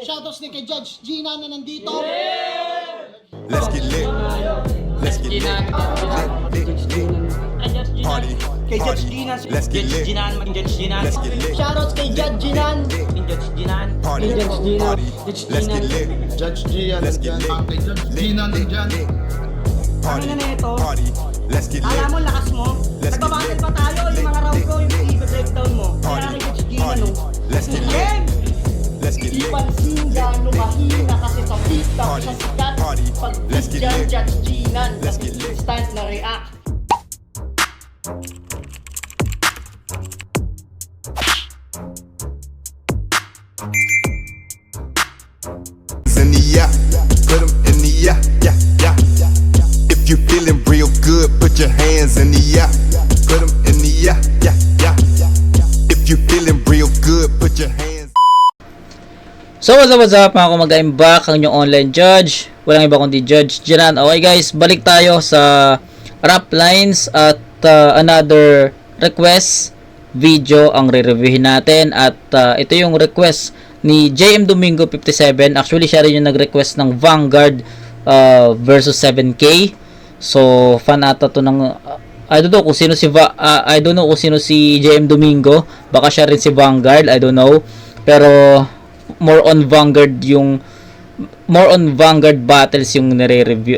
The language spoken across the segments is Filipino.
Shoutouts din kay Judge Gina na nandito. Let's get lit. Let's get lit. Party. Kay Judge Gina. Let's get lit. Let's get lit. Shoutouts kay Judge Ginan. Party. Party. Let's get lit. Judge Gian, Let's get lit. Judge Gina nandyan. Party. Ano na ito? Party. Let's get lit. Alam mo, lakas mo. Let's get Nagbabattle lit. pa tayo. Yung mga round ko, yung i-breakdown mo. Kaya Party. kay Judge Gina, Party. no? Let's get lit. Game! Let's get Di lit. pansin gano'ng mahina kasi sa TikTok Party. sa sikat. Party. Pag Let's get dyan, lit. Judge Ginan. Let's get lit. Instant na react. In the yeah, put 'em in the yeah, yeah, yeah. If you feeling real good, put your hands in the yeah, put 'em in the yeah, yeah, yeah. If you feeling real good, put your hands. So what's up mga kumag-I'm back, ang inyong online judge. Walang iba kundi Judge Ginan. Okay guys, balik tayo sa rap lines at another request video ang re-reviewin natin. At ito yung request ni JM Domingo 57. Actually siya rin yung nag-request ng Vanguard versus 7K. So fan ata to ng I don't know kung sino si JM Domingo. Baka siya rin si Vanguard, I don't know. Pero more on Vanguard battles yung nire-review,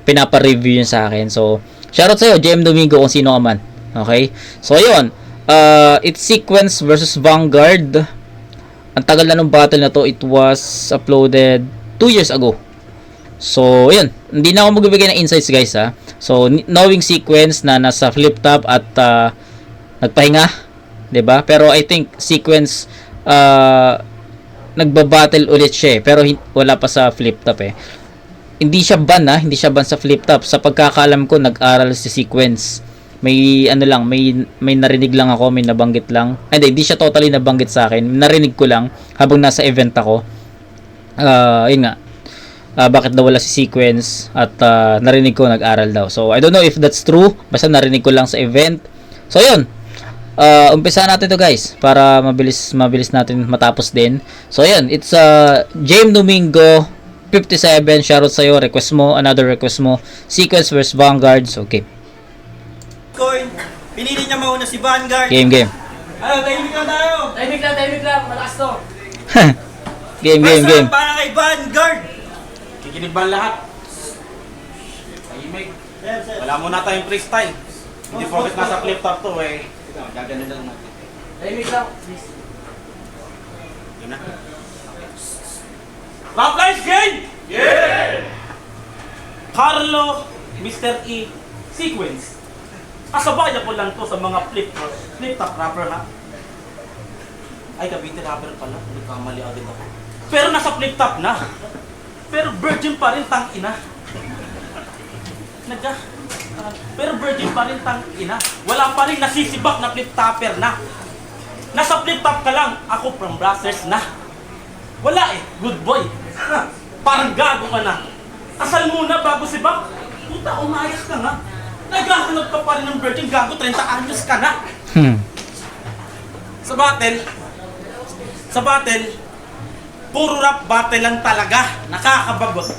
pinapa-review yun sa akin. So shoutout sa'yo JM Domingo kung sino ka man. Okay, so ayun, it's Sequence versus Vanguard. Ang tagal na nung battle na to. It was uploaded 2 years ago. So ayun, hindi na ako magbibigay ng insights guys ha. So knowing Sequence na nasa flip top at nagpahinga, 'di ba? Pero I think Sequence nagba-battle ulit siya pero wala pa sa flip top eh. Hindi siya ban sa flip top. Sa pagkakaalam ko nag-aral si Sequence. May may narinig lang ako, may nabanggit lang. Hindi siya totally nabanggit sa akin. Narinig ko lang habang nasa event ako. Yun nga. Bakit daw wala si Sequence at narinig ko nag-aral daw. So I don't know if that's true. Basta narinig ko lang sa event. So yun. Umpisa natin to guys para mabilis natin matapos din. So ayun, it's James Domingo 57, shoutout sa'yo, request mo, another request mo, Sequence vs Vanguard. So okay, Coin. Pinili niya mauna si Vanguard. game Ano, tahimik lang tayo. Tahimik lang, malakas to. game Basta para kay Vanguard. Kikinig ba ang lahat? Tahimik. Wala muna tayong freestyle. Hindi porket nasa flip top to eh. Gaganon lang natin. Tahimik lang, please. Yun na. Rap Lines game! Yeah! Carlo, Mr. E, Sequence. Kasabaya ko lang to sa mga flip top rapper ha. Ay, Cavite rapper pala. Nagkamali agad ako. Pero nasa flip top na. Pero virgin pa rin tang ina. Pero virgin pa rin tang ina. Wala pa rin nasisibak na flip topper na. Nasa flip top ka lang. Ako from Brazzers na. Wala eh. Good boy. Parang gago ka na. Asal muna bago sibak. Puta, umayas ka nga. Naghahanap ka pa rin ng virgin, gago, 30 anyos ka na. Sa battle, puro rap battle lang talaga. Nakakabagot.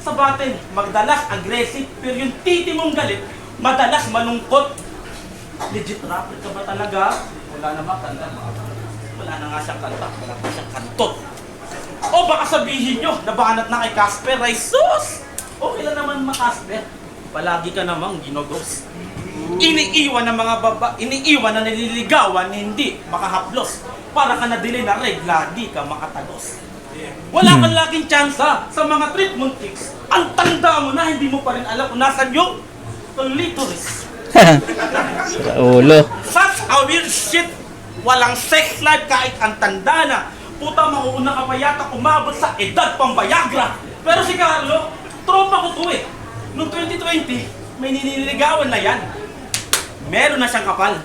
Sa battle, magdalas aggressive, pero yung titi mong galit, madalas malungkot. Legit rapper ka ba talaga? Wala naman kanta. Wala na nga siyang kanta, wala pa siyang kantot. O baka sabihin nyo, nabanat na kay Casper, ay sus! Okay lang naman Casper. Palagi ka namang ginogos. Iniiwan ng mga iniiwan na nililigawan, hindi makahaplos. Para ka na-delay na regla, di ka makatagos. Wala kang laging tsansa sa mga treatment kicks. Ang tanda mo na, hindi mo pa rin alam kung nasan yung clitoris. sa ulo. Such a weird shit. Walang sex life kahit ang tanda na. Puta, mauuna ka pa yata umabot sa edad pang Viagra. Pero si Carlo, tropa ko to eh. Noong 2020, may niniligawan na yan. Meron na siyang kapal.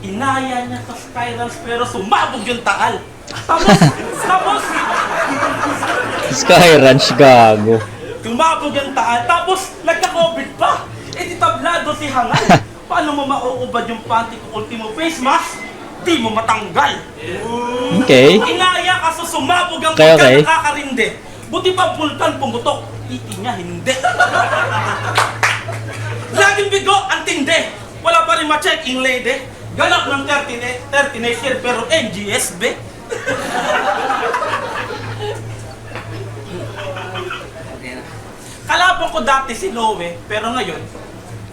Inaya niya sa spirals pero sumabog yung taal. Tapos, Sky Ranch gago. sumabog yung taal. Tapos, nagka-COVID pa. Eh di tablado si Hangal. Paano mo mauubad yung panty ko ultimo face mask? di mo matanggal. Okay. Inaya ka sa sumabog ang Okay, pagka okay. nakakarinde. Buti pa bulkan pumutok, titi niya hindi. Laging bigo, ang tindi. Wala pa rin ma-check-in lady. Galak ng 30 next year pero NGS, be. Kalaban ko dati si Lowe, pero ngayon,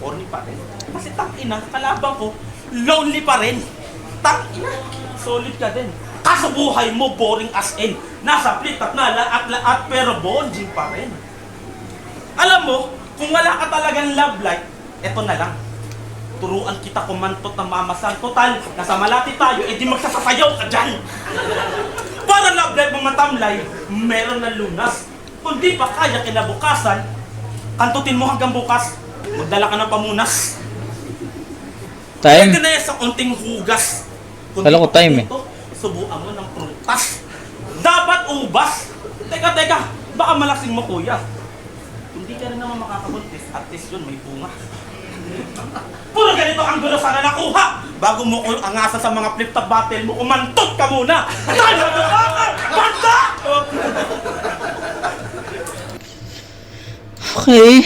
corny pa rin. Kasi tangina, kalaban ko, lonely pa rin. Tangina, solid ka din. Kaso buhay mo, boring as in. Nasa split up na laat pero bonding pa rin. Alam mo, kung wala ka talagang love life, eto na lang. Turuan kita kumantot ng mamasan. Total, nasa Malati tayo, edi magsasasayaw ka dyan. Para love life mo matamlay, meron ng lunas. Kung di pa kaya kinabukasan, kantutin mo hanggang bukas, magdala ka ng pamunas. Time. Pwede na yan sa unting hugas. Kung Kala di ko pa time, dito, subuan mo ng prutas. Dapat ubas. Teka, baka malasing mo kuya. Hindi ka rin naman makakabuntis, at least yun may bunga. Puro ganito ang gulo sana nakuha. Bago mo angasan sa mga flip-top battle mo, umantot ka muna. Dahil magbuka ka! Banda! Okay.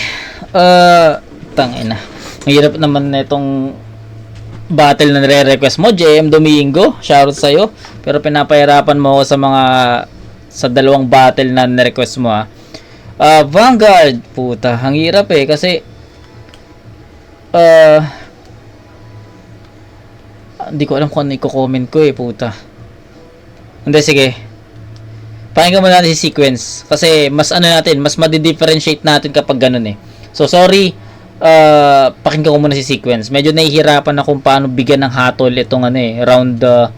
Tangina. Ang hirap naman na itong battle na nire-request mo, JM Domingo. Shoutout sa'yo. Pero pinapahirapan mo ako sa dalawang battle na nire-request mo, ha. Vanguard. Puta, ang hirap eh. Kasi hindi ko alam kung ano i-comment ko eh, puta. Hindi, sige. Pakinggan mo natin si sequence. Kasi mas mas madi-differentiate natin kapag ganun eh. So, sorry. Pakinggan ko muna si sequence. Medyo nahihirapan na kung paano bigyan ng hatol itong round 1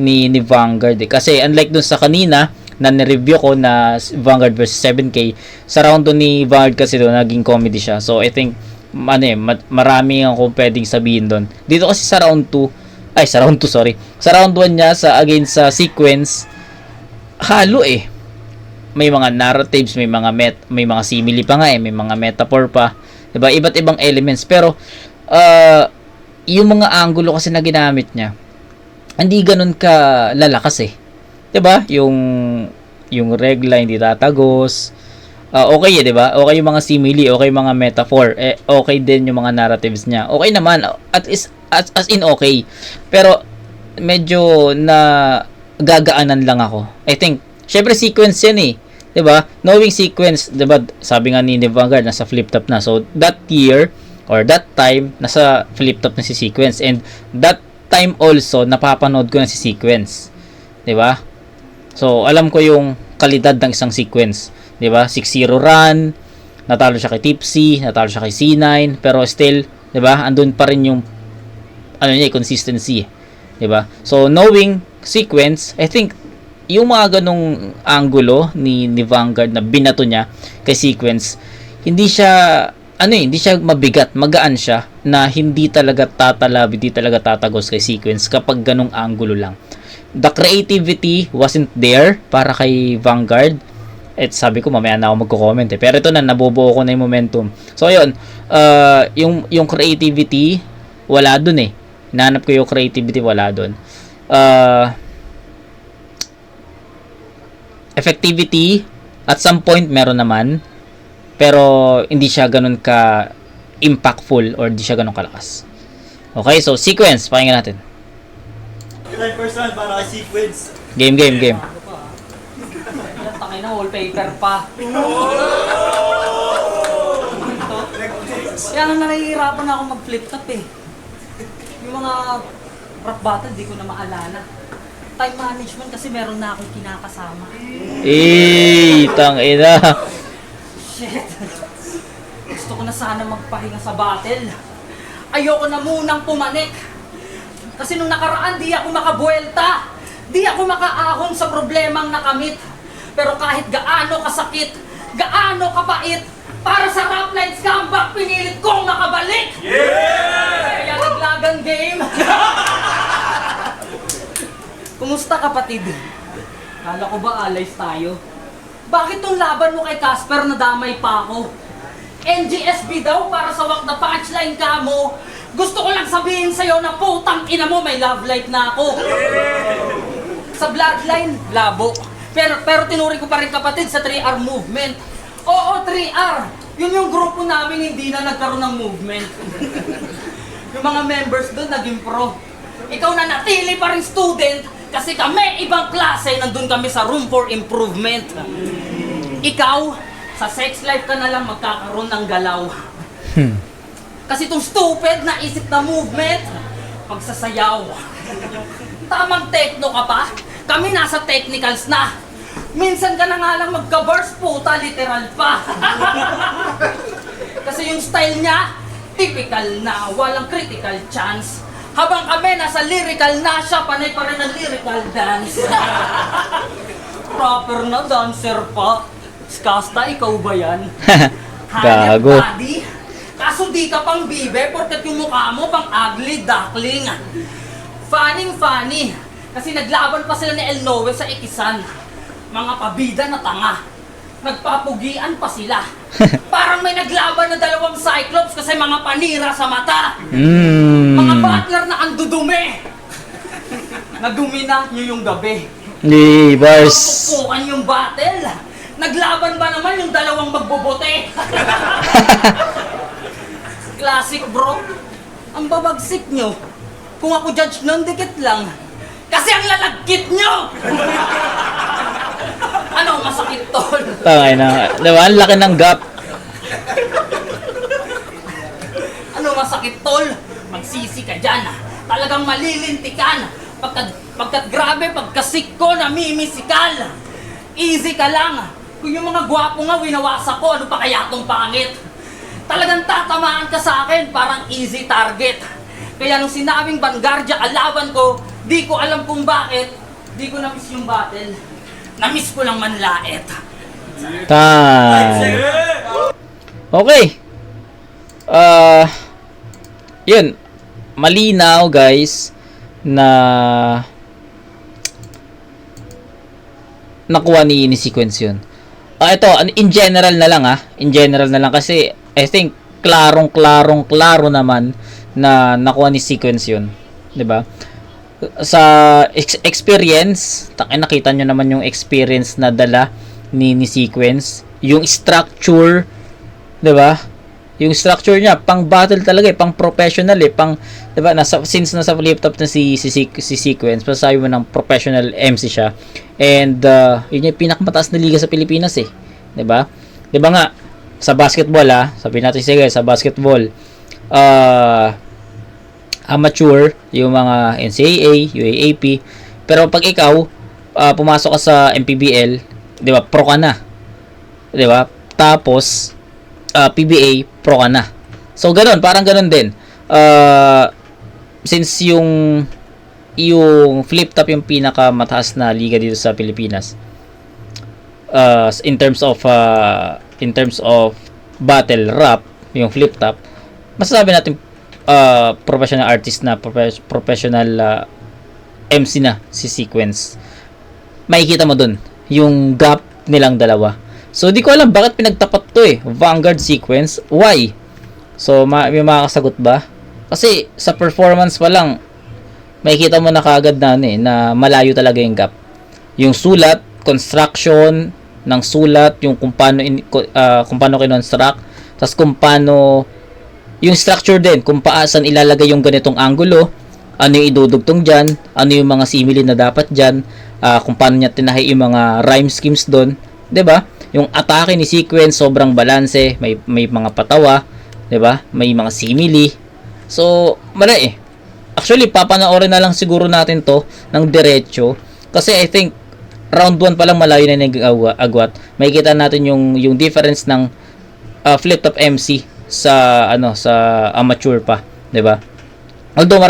ni Vanguard eh. Kasi unlike dun sa kanina, na nireview ko na Vanguard versus 7K, sa round 2 ni Vanguard kasi doon, naging comedy siya. So, I think, marami akong pwedeng sabihin doon. Dito kasi sa round 2, sa round 1 niya, against sa sequence, halo eh. May mga narratives, may mga simile pa nga eh, may mga metaphor pa. Diba? Iba't ibang elements. Pero, yung mga angulo kasi na ginamit niya, hindi ganun ka lalakas eh. Diba? Yung regla, hindi tatagos. Okay eh, diba? Okay yung mga simile, okay yung mga metaphor. Okay din yung mga narratives niya. Okay naman. As in okay. Pero, medyo na gagaanan lang ako. I think, syempre sequence yan eh. Diba? Knowing sequence, diba? Sabi nga ni Vanguard, nasa flip-top na. So, that year, or that time, nasa flip-top na si sequence. And, that time also, napapanood ko na si sequence. Diba? So, alam ko yung kalidad ng isang sequence. Diba? 6-0 run, natalo siya kay Tipsy, natalo siya kay C9, pero still, diba? Andun pa rin yung, consistency. Diba? So, knowing sequence, I think, yung mga ganong angulo ni Vanguard na binato niya kay sequence, hindi siya mabigat, magaan siya, na hindi talaga tatalab, hindi talaga tatagos kay sequence kapag ganong angulo lang. The creativity wasn't there para kay Vanguard. Sabi ko mamaya na ako magko-comment eh. Pero ito na, nabubuo ko na yung momentum. So ayun, yung creativity wala dun eh. Hinanap ko yung creativity, wala dun. Effectivity at some point meron naman, pero hindi siya ganun ka impactful or hindi siya ganun kalakas. Okay, so sequence, pakinggan natin. First round para kay sequence. Game. Tangay na, wallpaper pa. Kaya nang nahihirapan na ako mag-flip-top eh. Yung mga rap battle, di ko na maalala. Time management kasi meron na akong kinakasama. Tangina. Shit. Gusto ko na sana magpahinga sa battle. Ayoko na munang pumanik. Kasi nung nakaraan, di ako makabuelta. Di ako makaahon sa problemang nakamit. Pero kahit gaano kasakit, gaano kapait, para sa Rap Nights comeback, pinilit kong makabalik! Yeah! Kaya naglagang game. Kumusta kapatid? Kala ko ba alays tayo? Bakit tong laban mo kay Casper nadamay pa ako? NGSB daw para sa wak na punchline ka mo. Gusto ko lang sabihin sa'yo na putang ina mo, may love life na ako. Sa bloodline, labo. Pero tinuring ko pa rin kapatid sa 3R movement. Oo, 3R. Yun yung grupo namin hindi na nagkaroon ng movement. Yung mga members doon naging pro. Ikaw na natili pa rin student kasi kami ibang klase, nandun kami sa room for improvement. Ikaw, sa sex life ka na lang magkakaroon ng galaw. Kasi itong stupid na isip na movement, pagsasayaw. Tamang techno ka pa, kami nasa technicals na. Minsan ka na nga lang magka-burst, puta, literal pa. Kasi yung style niya, typical na, walang critical chance. Habang kami nasa lyrical na, siya panay pa rin ang lyrical dance. Proper na dancer pa. Skasta, ikaw ba yan? Hanap Gago. body. Kaso di ka pang bibe, porket yung mukha mo pang ugly duckling. Funny. Kasi naglaban pa sila ni El Noe sa Ikisan. Mga pabida na tanga. Nagpapugian pa sila. Parang may naglaban na dalawang Cyclops kasi mga panira sa mata. Mga butler na ang dudumi. Nadumi na nyo yung gabi. Di, bars. Pagpupukan yung battle. Naglaban ba naman yung dalawang magbobote? Classic bro. Ang babagsik nyo. Kung ako judge nun, dikit lang. Kasi ang lalagkit nyo! Ano, masakit tol? Tangay na. Diba? Ang laki ng gap. Ano masakit tol? Magsisi ka dyan. Talagang malilintikan. Pagkat grabe, pagkasik ko, namimisikal. Easy ka lang. Kung yung mga gwapo nga winawasak ko, ano pa kaya tong pangit? Talagang tatamaan ka sa akin, parang easy target. Kaya nung sinabing Vanguardia kalaban ko, di ko alam kung bakit, di ko na-miss yung battle. Na-miss ko lang manlait. Time. Okay. Yun. Malinaw, guys, na nakuha ni Sequence yun. Ito, in general na lang In general na lang kasi I think klaro naman na nakuha ni Sequence yun. 'Di ba? Sa experience, nakita nyo naman yung experience na dala ni Sequence, yung structure, 'di ba? Yung structure niya pang battle talaga, pang professional pang 'di ba? Since nasa flip top na si Sequence, pasabi mo ng professional MC siya. And yun yung pinakamataas na liga sa Pilipinas 'di ba? 'Di ba nga sa basketball sabihin natin sige sa basketball amateur yung mga NCAA, UAAP, pero pag ikaw pumasok ka sa MPBL, 'di ba? Pro ka na. 'Di ba? Tapos PBA pro ka na. So ganoon, parang ganoon din. Since yung flip top yung pinakamataas na liga dito sa Pilipinas. In terms of battle rap, yung flip top, masasabi natin professional artist na, professional MC na si Sequence. Makikita mo dun yung gap nilang dalawa. So di ko alam bakit pinagtapat to Vanguard Sequence. Why? So may makakasagot ba? Kasi sa performance pa lang makikita mo na kaagad na malayo talaga yung gap. Yung sulat, construction ng sulat, yung kung paano kinonstruct, tas kung paano yung structure din, kung paasan ilalagay yung ganitong angulo, ano yung idudugtong dyan, ano yung mga simile na dapat dyan, kung paano niya tinahi yung mga rhyme schemes doon, 'di ba? Yung atake ni Sequence sobrang balanse, may mga patawa, 'di ba? May mga simile. So, mali Actually, papanoorin na lang siguro natin to ng diretso kasi I think round 1 pa lang malayo na nag-agwat. Makikita natin yung difference ng flip top MC sa sa amateur pa, 'di ba? Although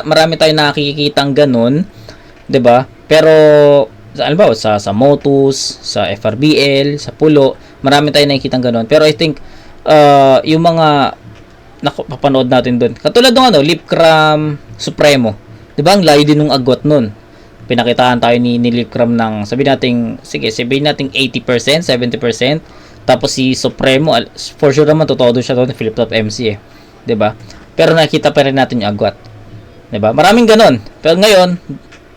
marami tayong nakikitang ganun, 'di ba? Pero sa Motus, sa FRBL, sa Pulo, marami tayong nakikitang ganun. Pero I think yung mga papanood natin doon. Katulad ng Lipcram Supremo. 'Di ba? Ang layo din ng agwat noon. Pinakitaan tayo ni Lipcram ng sabihin nating 80%, 70%. Tapos si Supremo, for sure naman totoo siya doon, flip top MC 'di ba? pero nakikita pa rin natin yung agwat. 'Di ba? Maraming ganon. Pero ngayon,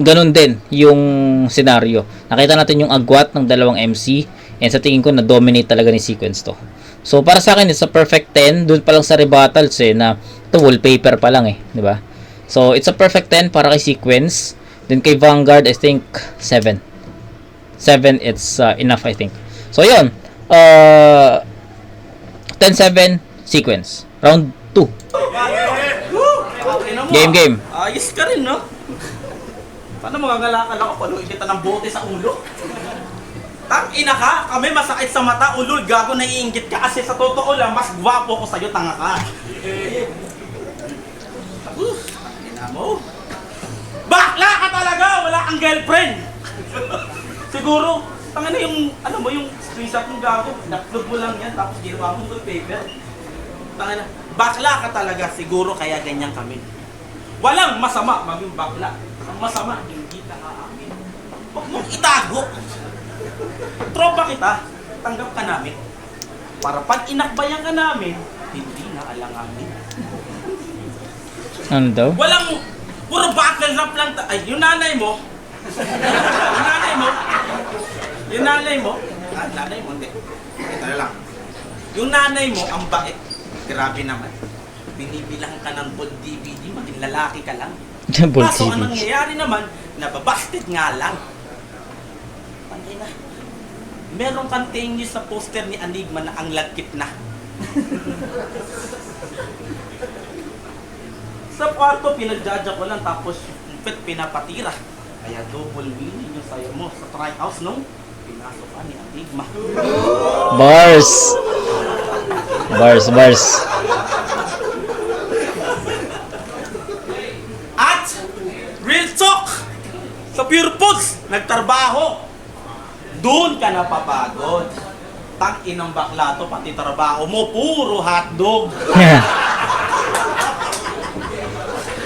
ganon din yung scenario. Nakita natin yung agwat ng dalawang MC, and sa tingin ko na-dominate talaga ni sequence to. So para sa akin, it's a perfect 10. Doon pa lang sa rebuttals na ito wallpaper pa lang 'di ba? So it's a perfect 10 para kay sequence. Then kay Vanguard, I think 7. 7 it's enough, I think. So yun, 10-7 sequence. Round 2. Game. Ayos ka rin, no? Paano magagalakal ako? Paluin kita ng bote sa ulo? Ina ka, kami masakit sa mata, ulol, gago, naiinggit ka kasi sa totoo lang, mas gwapo ko sa'yo, tanga ka. Ina mo. Bakla ka talaga! Wala kang girlfriend! Siguro, tanga na yung, ano mo, yung screenshot ng gago, na-upload mo lang yan, tapos ginawa mo yung paper. Tanga na, bakla ka talaga, siguro kaya ganyan kami. Walang masama maging bakla. Ang masama, hindi ka aamin. Huwag mong itago. Tropa kita, tanggap ka namin. Para pag inakbayan ka namin, hindi na alanganin. Ano daw? Walang, puro battle rap lang. Ay, yung nanay mo. Yung nanay mo, hindi. Ito na lang. Yung nanay mo, ang bait. Grabe naman. Binibilang ka ng gold DVD, maging lalaki ka lang. Double Kaso TV. ang nangyayari naman, nababasted nga lang. Pangina, meron kang tingin sa poster ni Enigma na ang lagkit na. Sa kwarto, pinagdadya ko lang, tapos pinapatira. Kaya double meaning yung sayo mo sa tryhouse nung pinasok ka ni Enigma. Bars. At real talk, sa Pure Foods, nagtrabaho. Doon ka napapagod. Tang-inang bakla to, pati trabaho mo, puro hotdog.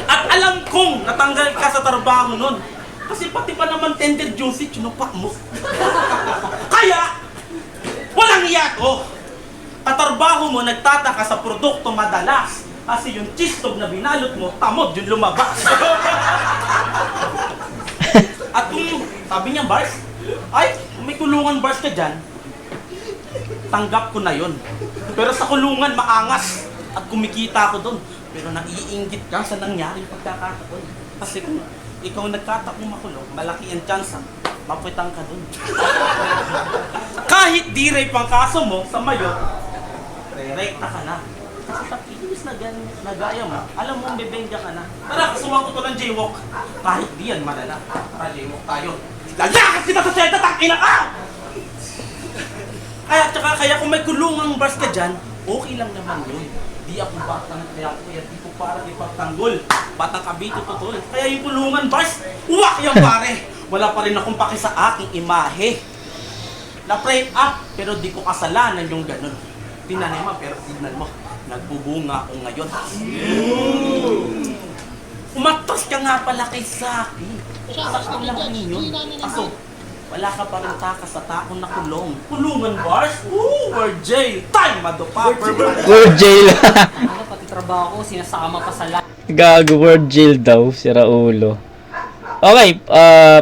At alam kong natanggal ka sa trabaho nun. Kasi pati pa naman tender juicy, chinupa mo. Kaya, walang iya to. Katrabaho mo, nagtataka sa produkto madalas. Kasi yung cheese dog na binalot mo, tamod yung lumabas. At kung sabi niya, Bars, ay, may kulungan Bars ka dyan, tanggap ko na yon. Pero sa kulungan, maangas. At kumikita ko doon. Pero naiinggit ka sa nangyaring pagkakataon. Kasi kung ikaw nagkataong makulong, malaki ang chance, mapwetang ka doon. Kahit di rape ang kaso mo sa mayo, re-rekta ka na. Kasi pag ilis na nagaya mo, alam mo, bebengga ka na. Tara, kasuwang ko to ng jaywalk. Kahit di yan, malala. Tara, jaywalk tayo. Lalakas kita sa selda, tangina ka! Kaya kung may kulungang bars ka dyan, okay lang naman yun. Di ako batang kaya di ko para di pagtanggol. Batang kabito totoo. Kaya yung kulungan bars, uwak yan pare. Wala pa rin akong paki sa aking imahe. Na-frame up, pero di ko kasalanan yung ganun. Tinanay mo, pero tignan mo, nagbubunga ako ngayon. Umatras ka nga pala kay Saki. Sakto lang yun. Aso, wala ka pa rin takas sa taon na kulong. Kulungan bars? Ooh, we're jail time, motherfucker. Word jail. Ano, pati trabaho ko, sinasama pa sa lahat. Gago, word jail daw. Si Raulo. Okay,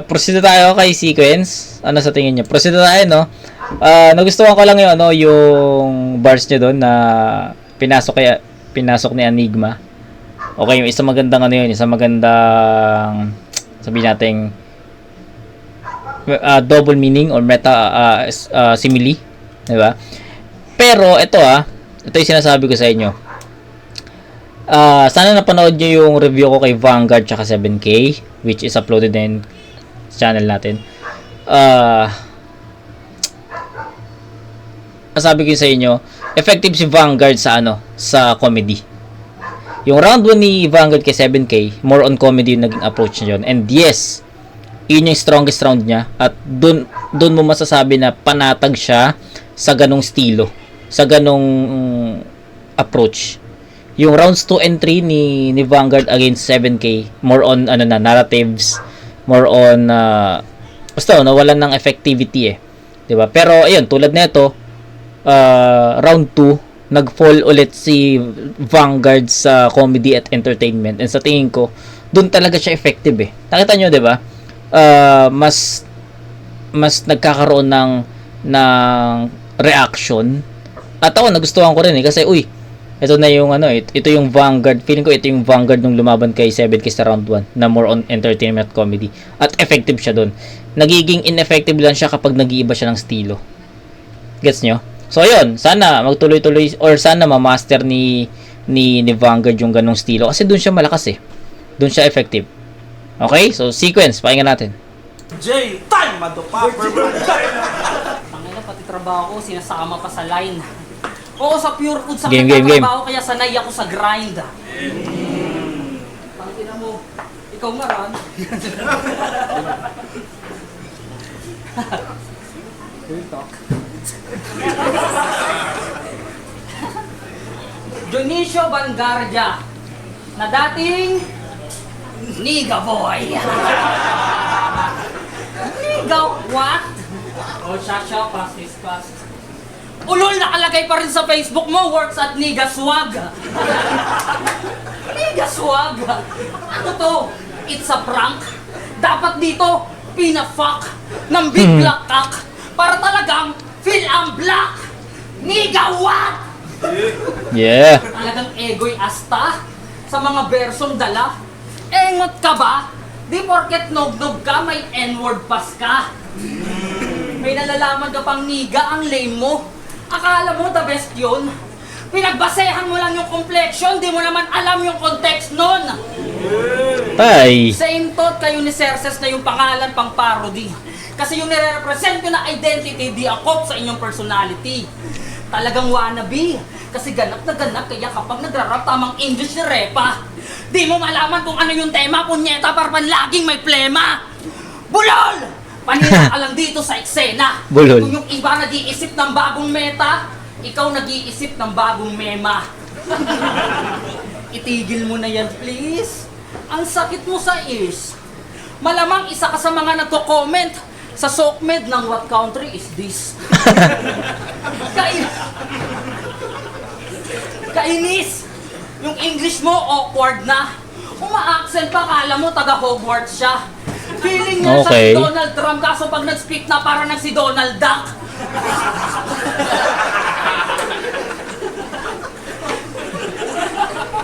proceed na tayo kay sequence. Ano sa tingin niyo? Proceed na tayo, no? Nagustuhan ko lang yung, yung bars niya doon na pinasok ni Enigma. Okay, yung isang magandang isang magandang sabihin nating double meaning or meta simile, 'di ba? Pero ito ito yung sinasabi ko sa inyo. Sana napanood niyo yung review ko kay Vanguard tsaka 7K, which is uploaded din sa channel natin. Sabi ko sa inyo, effective si Vanguard sa sa comedy. Yung round 1 ni Vanguard kay 7K, more on comedy yung naging approach niya yun. And yes, yun yung strongest round niya. At dun mo masasabi na panatag siya sa ganong estilo, sa ganong approach. Yung rounds 2 and 3 ni Vanguard against 7K, more on narratives, more on basta nawalan ng effectivity 'di ba? Pero ayun, tulad nito, round 2 nag-fall ulit si Vanguard sa comedy at entertainment. And sa tingin ko, doon talaga siya effective eh. Nakita nyo, di ba? Mas nagkakaroon ng reaction. At ako, nagustuhan ko rin eh. Kasi, ito na yung ito yung Vanguard. Feeling ko ito yung Vanguard nung lumaban kay 7K sa round 1 na more on entertainment comedy. At effective siya doon. Nagiging ineffective lang siya kapag nag-iiba siya ng estilo. Gets nyo? So, ayun. Sana magtuloy-tuloy or sana ma-master ni Vanguard yung ganong estilo. Kasi doon siya malakas eh. Doon siya effective. Okay? So, sequence. Pakinggan natin. J, time, motherfucker. Tangina, pati trabaho ko, sinasama pa sa line. Oo, sa Pure Food, sa Game. trabaho, kaya sanay ako sa grind. Tangina mo, ikaw nga, Ron. Real talk. Dionisio Bangardia, na dating Niga Boy. Niga what? Oh, Shasha, fast. Ulol, nakalagay pa rin sa Facebook mo, works at Niga Swag. Niga Swag? Ano to? It's a prank? Dapat dito, pina-fuck ng big black cock para talagang feel ang black. Niga what? Yeah. Talagang ego'y asta sa mga bersong dala. Engot ka ba? Di porket nog-nog ka, may N-word pass ka. May nalalaman ka pang niga, ang lame mo. Akala mo the best yun? Pinagbasehan mo lang yung complexion, di mo naman alam yung context nun. Ay. Same thought kayo ni Cerces na yung pangalan pang parody. Kasi yung nire-represent ko na identity, di akop sa inyong personality. Talagang wannabe. Kasi ganap na ganap, kaya kapag nagra-rap tamang English ni Repa, di mo malaman kung ano yung tema, punyeta, parang laging may plema. Bulol! Panira ka lang dito sa eksena. Bulol. Kung yung iba nag-iisip ng bagong meta, ikaw nag-iisip ng bagong mema. Itigil mo na yan, please. Ang sakit mo sa ears. Malamang isa ka sa mga nagko-comment sa SOCMED ng what country is this? Kainis! Yung English mo awkward na. Uma-accent pa, kala mo taga Hogwarts siya. Feeling niya siya Okay. si Donald Trump, kaso pag nag-speak na para nang si Donald Duck.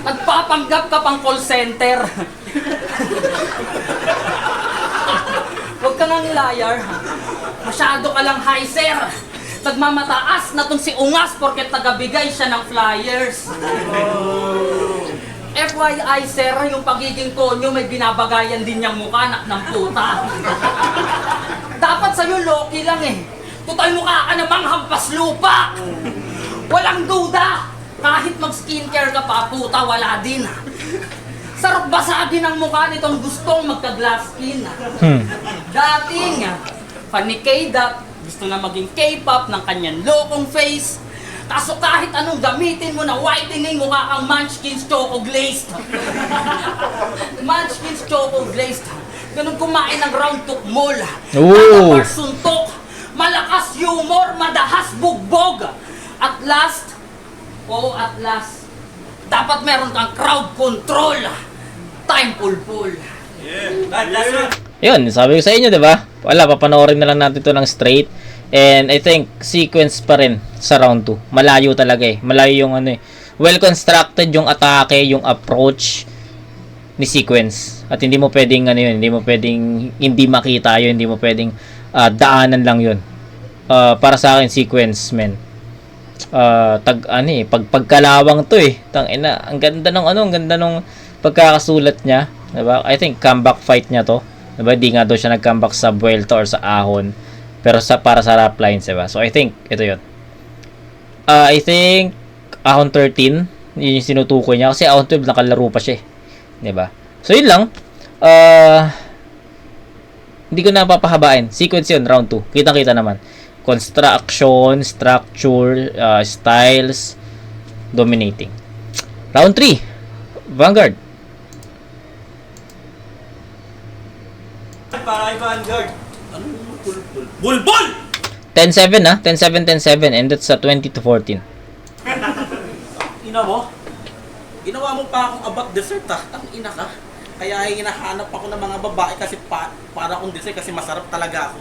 Nagpapanggap ka pang call center. Huwag ka nang liar. Masyado ka lang high, sir. Nagmamataas na tong si Ungas porket tagabigay siya ng flyers. FYI, sir, yung pagiging konyo may binabagayan din niyang mukha, anak ng puta. Dapat sa'yo loki lang eh. Tutal mukha ka namang hampas lupa. Walang duda. Kahit mag-skincare ka pa, puta, wala din. Sarap basagin ang mukha nitong gustong magka-glass skin. Dating, funny K-Dot, gusto na maging K-pop ng kanyang lokong face. Kaso kahit anong gamitin mo na whitening, mukha kang Munchkins Choco Glazed. Munchkins Choco Glazed. Ganun kumain ng round tukmol. Ooh. Nakapar suntok. Malakas humor, madahas bugbog. At last, dapat meron kang crowd control. Time pulpul. Yun, sabi ko sa inyo, 'di ba? Wala, papanoorin na lang natin 'to ng straight. And I think sequence pa rin sa round 2. Malayo talaga eh. Malayo yung well constructed yung atake, yung approach ni sequence. At hindi mo pwedeng hindi mo pwedeng hindi makita 'yun, hindi mo pwedeng daanan lang 'yun. Para sa akin sequence, men. Pagkalawang 'to eh. Tangina, ang ganda ng pagkakasulat niya, 'di ba? I think comeback fight niya 'to. 'Di ba? Di nga daw siya nag-comeback sa Vuelta or sa Ahon. Pero para sa rap lines, 'di ba? So I think ito 'yon. I think Ahon 13, yun yung sinutukoy niya kasi Ahon 12 nakalaro pa siya, 'di ba? So yun lang. Hindi ko na papahabain. Sequence 'yun, round 2. Kitang-kita naman. Construction, structure, styles, dominating. Round 3. Vanguard. Para kay Vanguard. Bulbul! 10-7 10-7, 10-7, and that's 20-14. ina mo. Ginawa mo pa akong about dessert ah. Ang ina ka. Kaya hinahanap ako ng mga babae kasi para akong dessert kasi masarap talaga ako.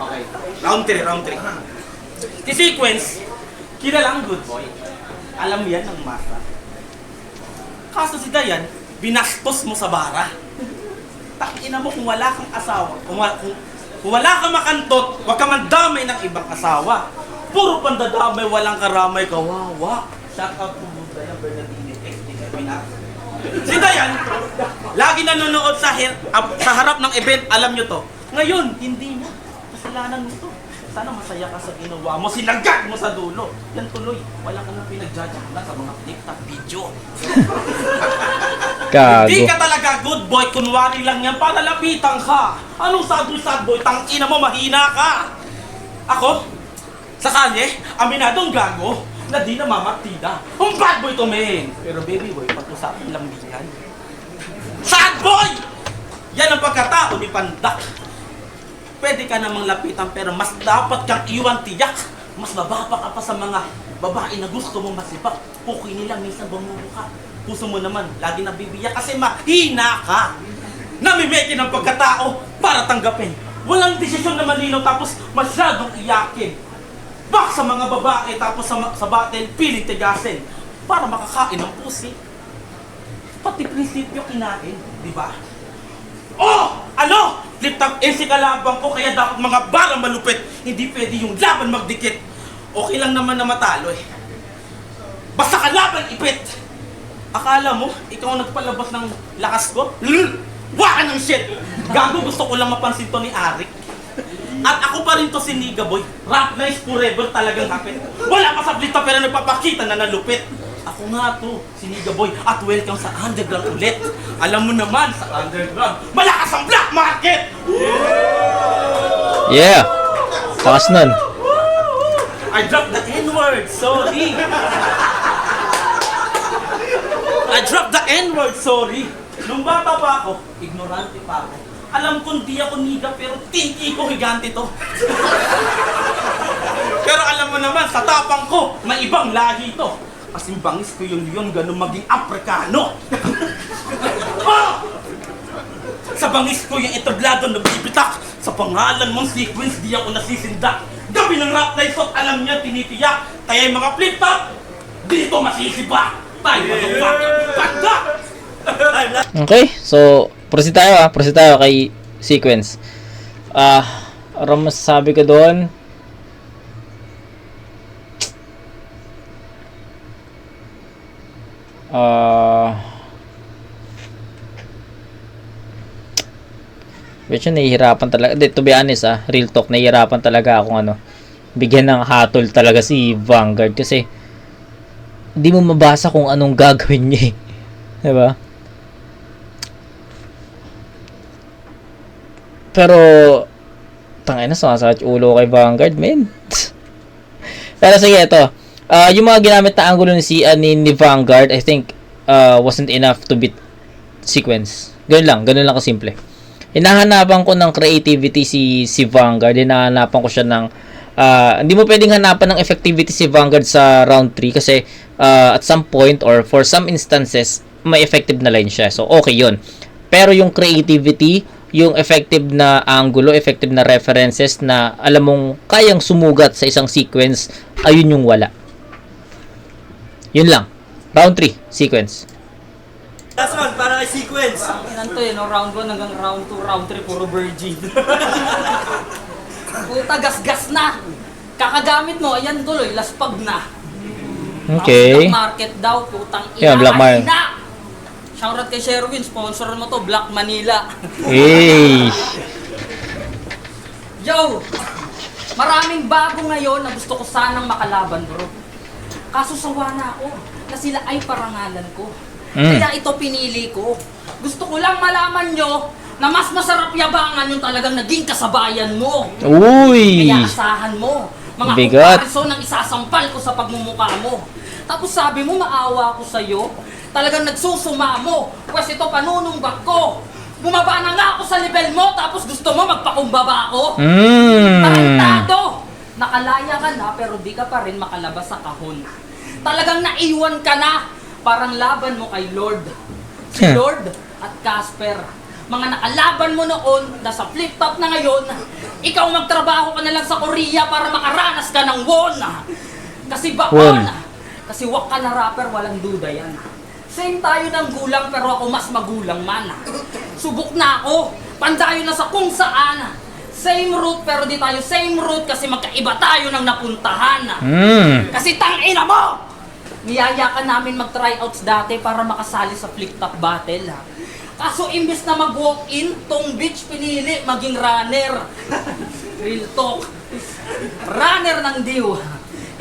Okay. Round 3. Si Sequence, kilalang good boy. Alam yan ng masa. Kaso si Dayan, binastos mo sa bara. Takina mo kung wala kang asawa. Kung wala kang makantot, wag ka mandamay ng ibang asawa. Puro pandadamay, walang karamay, kawawa. Shout out to Dayan Bernardine, Si Dayan, lagi nanonood sa harap ng event, alam nyo to. Ngayon, hindi mo. Kasalanan mo to. Sana masaya ka sa ginawa mo, sinagad mo sa dulo. Yan tuloy, wala ka nang pinagjajakla sa mga TikTok video. Hindi Gago. ka talaga good boy, kunwari lang yan para lapitan ka. Anong sad boy, tangina mo, mahina ka. Ako, sa kalye, aminadong gago na di na mamatida. Ang bad boy to, men. Pero baby boy, pag-usapan lang din yan. Sad boy! Yan ang pagkatao ni Pandak. Pwede ka namang lapitan pero mas dapat kang iwan tiyak. Mas mababa ka pa sa mga babae na gusto mong masipak. Pukoy nila minsan bumubuka. Puso mo naman, lagi nabibiyak kasi mahina ka. Namimeke ng pagkatao para tanggapin. Walang desisyon na malinaw tapos masyadong iyakin. Bak sa mga babae tapos sa battle, piling tigasin. Para makakain ng pusi. Pati prinsipyo kinain, di ba? Oh! Ano? Flip-top si kalabang ko kaya dapat mga bara malupit. Hindi pwede yung laban magdikit. Okay lang naman na matalo eh. Basta kalaban ipit. Akala mo, ikaw ang nagpalabas ng lakas ko? Waka ng shit! Gago, gusto ko lang mapansin to ni Arik. At ako pa rin to si Niga Boy. Rap nice forever talagang hapit. Wala pa sa flip-top pero nagpapakita na nalupit. Ako nga to, si Niga Boy, at welcome sa underground ulit. Alam mo naman, sa underground, malakas ang black market! Yeah. Takas nun. I dropped the N-word, sorry! I dropped the N-word, sorry! Nung bata pa ako, ignorante pa ako. Alam kong di ako niga, pero tinki ko higante to. Pero alam mo naman, sa tapang ko, may ibang lahi to. Kasing bangis ko yun, ganun maging Aprikano. Oh! Sa bangis ko yung entablado nagbibitak. Sa pangalan mong Sequence, di ako nasisindak. Gabi ng rap na isot, alam niya, tinitiyak. Kaya yung mga flip-top, dito masisiba. Tayo motherfucker, banda! Okay, so proceed tayo kay Sequence. Ano masasabi ko doon? Medyo nahihirapan talaga. To be honest, real talk, nahihirapan talaga akong bigyan ng hatol talaga si Vanguard kasi hindi mo mabasa kung anong gagawin niya eh. Diba? Pero tangina, sumasakit ulo kay Vanguard, men. Pero sige, ito. Yung mga ginamit na angulo ni Vanguard, I think wasn't enough to beat Sequence. Ganun lang kasimple. Hinahanapan ko ng creativity si Vanguard. Hinahanapan ko siya ng hindi mo pwedeng hanapan ng effectivity si Vanguard sa round 3 kasi at some point or for some instances may effective na line siya. So okay 'yun. Pero yung creativity, yung effective na angulo, effective na references na alam mong kayang sumugat sa isang sequence, ayun yung wala. Yun lang. Round 3, Sequence. Last one, para kay Sequence. Inan to no? Round 1 hanggang round 2, round 3, puro virgin. Puta, gas-gas na. Kakagamit mo, ayan tuloy, laspag na. Okay. Black market daw, putang ina. Yeah, black market. Shoutout kay Sherwin, sponsor mo to, Black Manila. Hey. Yo! Maraming bago ngayon na gusto ko sanang makalaban, bro. Kaso sawa na ako na sila ay parangalan ko. Kaya ito pinili ko. Gusto ko lang malaman nyo na mas masarap yabangan yung talagang naging kasabayan mo. Uy. Kaya asahan mo. Mga Bigat. comparison ang isasampal ko sa pagmumukha mo. Tapos sabi mo, maawa ko sa'yo. Talagang nagsusuma mo. Pwes ito panunumbag ko. Bumaba na nga ako sa level mo, tapos gusto mo magpakumbaba ako? Tarantado! Nakalaya ka na pero di ka pa rin makalabas sa kahon. Talagang naiwan ka na. Parang laban mo kay Lord. Si Lord at Casper. Mga nakalaban mo noon, nasa flip-top na ngayon, ikaw magtrabaho ka na lang sa Korea para makaranas ka ng won. Kasi Won. baon. Kasi wak ka na rapper, walang duda yan. Same tayo ng gulang pero ako mas magulang man. Subok na ako. Pandayo na sa kung saan. Same route pero di tayo same route kasi magkaiba tayo ng napuntahan. Kasi tangina mo! Niyaya ka namin mag-tryouts dati para makasali sa flip-top battle. Kaso imbes na mag-walk-in, tong beach pinili maging runner. Real talk. Runner ng Diw.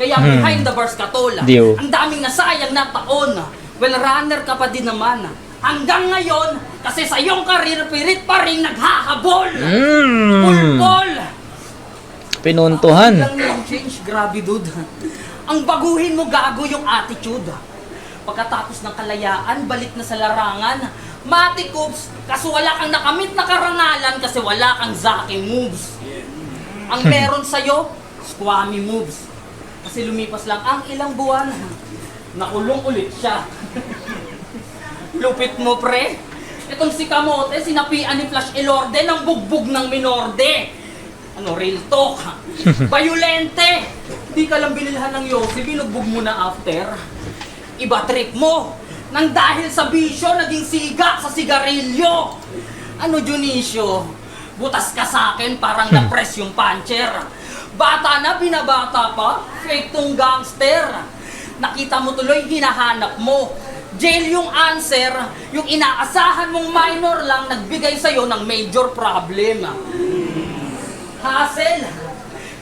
Kaya behind the bars ka, tol. Diw. Ang daming nasayang na taon. Well, runner ka pa din naman. Hanggang ngayon, kasi sa iyong karir, pirit pa rin naghahabol. Pulpol! Pinuntuhan. Lang yung change, grabe dude. Ang baguhin mo gago yung attitude. Pagkatapos ng kalayaan, balik na sa larangan. Matikups, kasi wala kang nakamit na karangalan kasi wala kang Zaki moves. Ang meron sa'yo, squammy moves. Kasi lumipas lang ang ilang buwan, nakulong ulit siya. Lupit mo, pre. Itong si Kamote, sinapian ni Flash Elorde ng bugbog ng Minorde. Ano, real talk. Bayulente. Di ka lang binilhan ng Yossi, binugbog mo na after. Iba trip mo. Nang dahil sa bisyo, naging siga sa sigarilyo. Ano, Dionisio? Butas ka sa akin, parang na-press yung puncher. Bata na, binabata pa. Fake tong gangster. Nakita mo tuloy, hinahanap mo. Jail yung answer, yung inaasahan mong minor lang nagbigay sa'yo ng major problem. Hassle.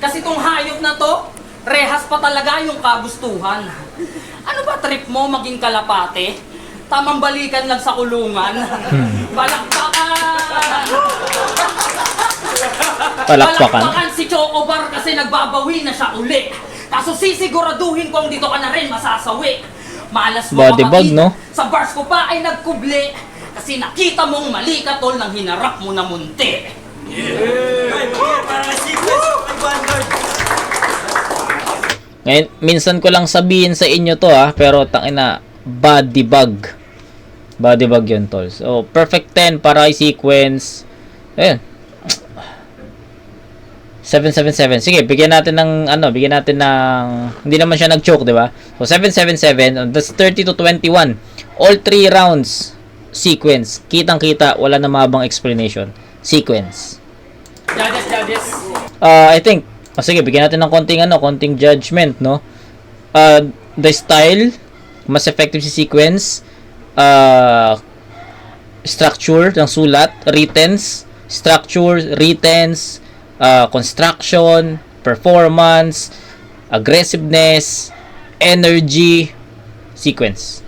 Kasi tong hayop na to, rehas pa talaga yung kagustuhan. Ano ba trip mo maging kalapate? Tamang balikan lang sa kulungan. Palakpakan! Palakpakan si Chocobar kasi nagbabawi na siya uli. Kaso sisiguraduhin kung dito ka na rin masasawi. Malas mo Body bag, kapatid. no? Sa bars ko pa ay nagkubli. Kasi nakita mong mali ka tol nang hinarap mo na munti. Ay, bagay, para sequence kay Vanguard. Ngayon, minsan ko lang sabihin sa inyo to pero tangina, body bag. Body bag yun, tol. So, perfect 10 para i-sequence. Ayun. 777. Sige, bigyan natin ng hindi naman siya nag-choke, 'di ba? So 777, that's 30 to 21. All 3 rounds sequence. Kitang-kita, wala na mabang explanation. Sequence. Judges. I think sige, bigyan natin ng konting judgment, no? The style, mas effective si sequence. Structure ng sulat, writtens, construction, performance, aggressiveness, energy, sequence.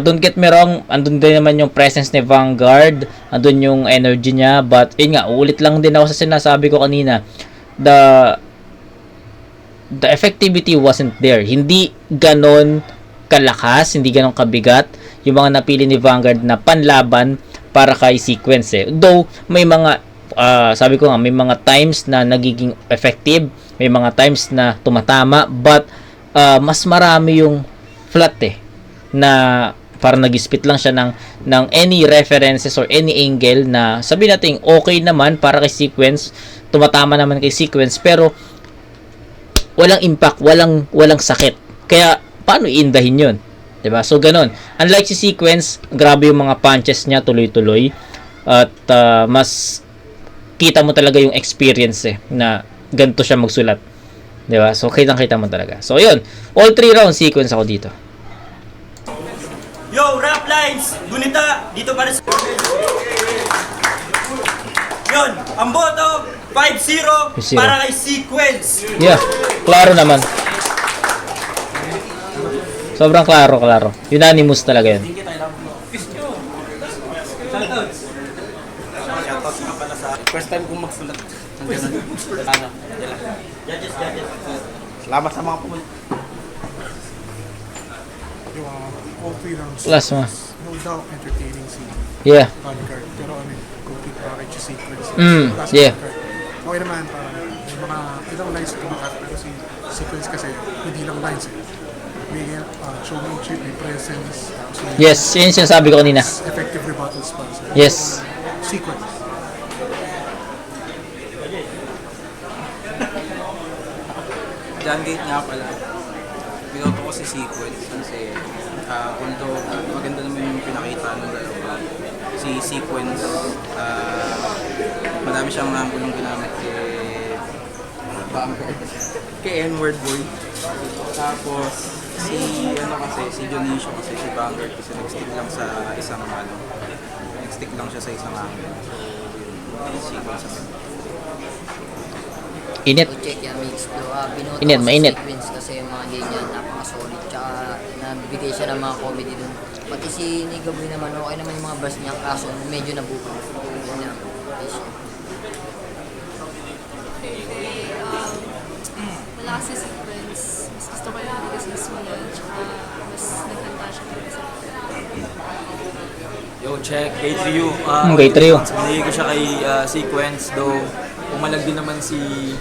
Don't get me wrong, andun din naman yung presence ni Vanguard, andun yung energy niya, but yun nga, ulit lang din ako sa sinasabi ko kanina, the effectivity wasn't there. Hindi ganon kalakas, hindi ganon kabigat yung mga napili ni Vanguard na panlaban para kay sequence Though may mga sabi ko nga, may mga times na nagiging effective, may mga times na tumatama, but mas marami yung flat na parang nag-spit lang siya ng any references or any angle na sabi natin okay naman para kay sequence, tumatama naman kay sequence, pero walang impact, walang sakit. Kaya paano iindahin yun? 'Di ba? So ganon. Unlike si sequence, grabe yung mga punches niya, tuloy-tuloy, at mas kita mo talaga yung experience na ganito siya magsulat. 'Di ba? So kitang-kita mo talaga. So 'yun, all 3 round sequence ako dito. Yo, rap lines! Gunita, dito para sa... Yun, ang boto, 5-0 5-0. para kay sequence. Yeah, klaro naman. Sobrang klaro. Unanimous talaga 'yun. First time kong magsulat. Judges. Salamat sa mga pumunta. All 3 rounds. Plus mo. No doubt entertaining si Yeah. Vanguard. Pero complete package yung sequence. Yeah. okay naman, parang may mga ilang lines na tumakat, pero si sequence kasi, hindi lang lines eh. May showmanship, may presence, tapos may Yes, yun yung sinasabi ko kanina. effective rebuttals pa. So, Yes. sequence. John Gate nga pala. Binoto ko si Sequence kasi although maganda naman yung pinakita ng dalawa. Si Sequence, madami siyang angulong ginamit kay N-word boy. Tapos si si Dionisio kasi si Vanguard kasi nag-stick lang sa isang nag-stick lang siya sa isang angle. So, Sequence ako. Init. Check yan, mix do. Binoto Init, ko sa mainit. sequence kasi yung mga ganyan, napaka-solid. Tsaka nabigay siya ng mga comedy dun. Pati si Nigaboy naman, okay naman yung mga bass niya, kaso medyo nabuko. Yun lang. Wala kasi sequence. Mas gusto ko yung kasi mas wala. Tsaka mas naghanda siya para sa Yo, check. Kay Trio. Kay Trio. Binigay ko siya kay Sequence, though pumalag din naman si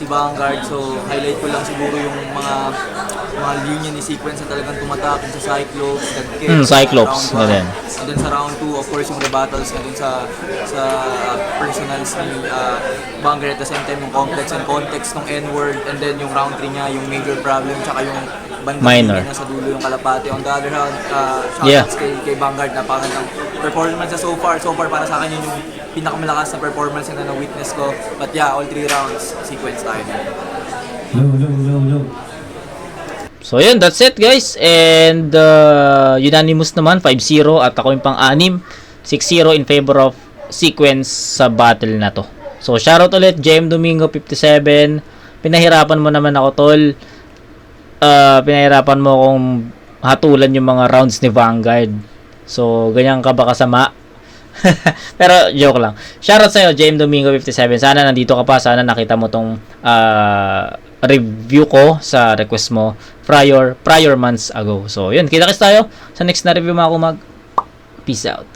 Vanguard, so highlight ko lang siguro yung mga linya ni Sequence na talagang tumatak sa Cyclops, Cyclops, ganun. And then sa round 2, of course, yung rebuttals na dun sa personals ni Vanguard, at the same time yung complex and context ng N-word, and then yung round 3 niya, yung major problem, tsaka yung bandang Minor. linya sa dulo yung kalapate. On the other hand, Yeah. shoutouts kay Vanguard, napakagandang performance niya so far. So far, para sa akin yun yung pinakamalakas na performance na na-witness ko. But yeah, all 3 rounds, sequence tayo na. So yun, that's it guys. And unanimous naman 5-0 at ako yung pang-anim 6-0 in favor of Sequence sa battle na to. So shoutout ulit JM Domingo 57. Pinahirapan mo naman ako tol. Pinahirapan mo akong hatulan yung mga rounds ni Vanguard. So ganyan ka ba kasama? Pero joke lang. Shoutout sa'yo JM Domingo 57. Sana nandito ka pa. Sana nakita mo tong review ko sa request mo prior months ago. So, yun. Kita-kits tayo sa next na review mga kumag. Peace out.